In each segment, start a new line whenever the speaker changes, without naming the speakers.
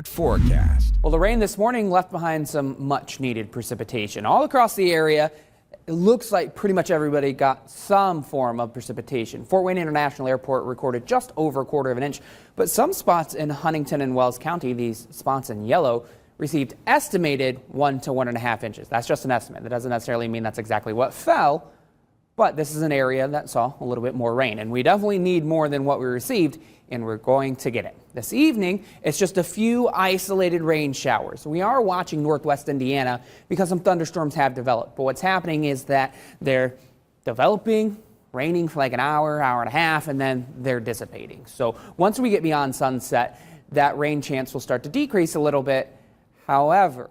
Forecast.
Well, the rain this morning left behind some much needed precipitation. All across the area, it looks like pretty much everybody got some form of precipitation. Fort Wayne International Airport recorded just over a quarter of an inch, but some spots in Huntington and Wells County, these spots in yellow, received estimated 1 to 1.5 inches. That's just an estimate. That doesn't necessarily mean that's exactly what fell, but this is an area that saw a little bit more rain, and we definitely need more than what we received, and we're going to get it. This evening, it's just a few isolated rain showers. We are watching northwest Indiana because some thunderstorms have developed, but what's happening is that they're developing, raining for like an hour, hour and a half, and then they're dissipating. So once we get beyond sunset, that rain chance will start to decrease a little bit. However,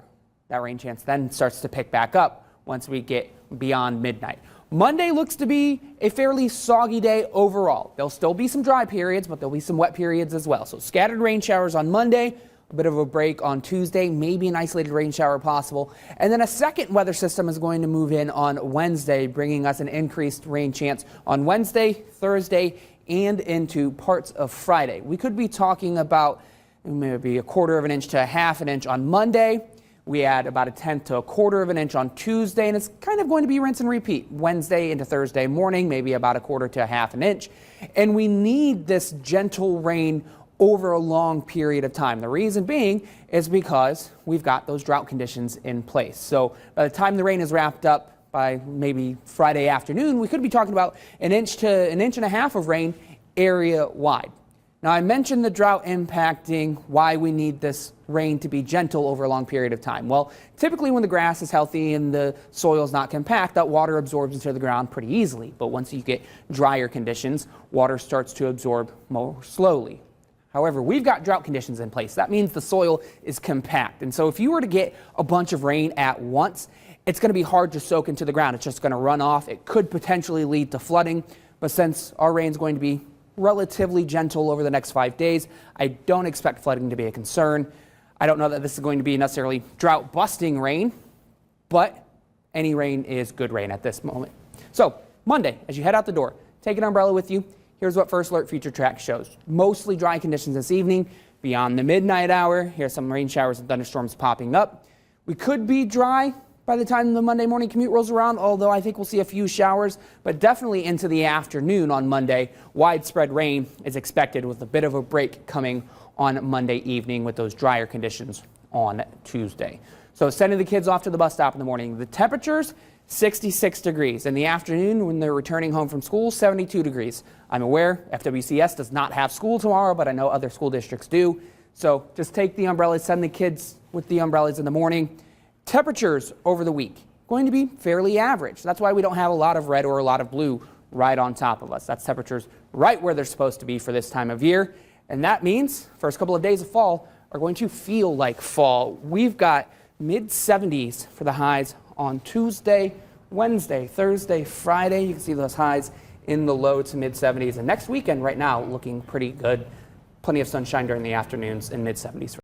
that rain chance then starts to pick back up once we get beyond midnight. Monday looks to be a fairly soggy day overall. There'll still be some dry periods, but there'll be some wet periods as well. So scattered rain showers on Monday, a bit of a break on Tuesday, maybe an isolated rain shower possible. And then a second weather system is going to move in on Wednesday, bringing us an increased rain chance on Wednesday, Thursday, and into parts of Friday. We could be talking about maybe a quarter of an inch to a half an inch on Monday. We add about 1/10 to a quarter of an inch on Tuesday, and it's kind of going to be rinse and repeat Wednesday into Thursday morning, maybe about a quarter to a half an inch. And we need this gentle rain over a long period of time. The reason being is because we've got those drought conditions in place. So by the time the rain is wrapped up by maybe Friday afternoon, we could be talking about 1 to 1.5 inches of rain area wide. Now, I mentioned the drought impacting why we need this rain to be gentle over a long period of time. Well, typically when the grass is healthy and the soil is not compact, that water absorbs into the ground pretty easily. But once you get drier conditions, water starts to absorb more slowly. However, we've got drought conditions in place. That means the soil is compact. And so if you were to get a bunch of rain at once, it's going to be hard to soak into the ground. It's just going to run off. It could potentially lead to flooding. But since our rain is going to be relatively gentle over the next 5 days, I don't expect flooding to be a concern. I don't know that this is going to be necessarily drought busting rain, but any rain is good rain at this moment. So Monday, as you head out the door, take an umbrella with you. Here's what First Alert Future Track shows. Mostly dry conditions this evening. Beyond the midnight hour, here's some rain showers and thunderstorms popping up. We could be dry by the time the Monday morning commute rolls around, although I think we'll see a few showers, but definitely into the afternoon on Monday, widespread rain is expected with a bit of a break coming on Monday evening with those drier conditions on Tuesday. So sending the kids off to the bus stop in the morning, the temperatures 66 degrees. In the afternoon when they're returning home from school, 72 degrees. I'm aware FWCS does not have school tomorrow, but I know other school districts do. So just take the umbrellas, send the kids with the umbrellas in the morning. Temperatures over the week going to be fairly average. That's why we don't have a lot of red or a lot of blue right on top of us. That's temperatures right where they're supposed to be for this time of year. And that means first couple of days of fall are going to feel like fall. We've got mid-70s for the highs on Tuesday, Wednesday, Thursday, Friday. You can see those highs in the low to mid-70s. And next weekend right now looking pretty good. Plenty of sunshine during the afternoons in mid-70s.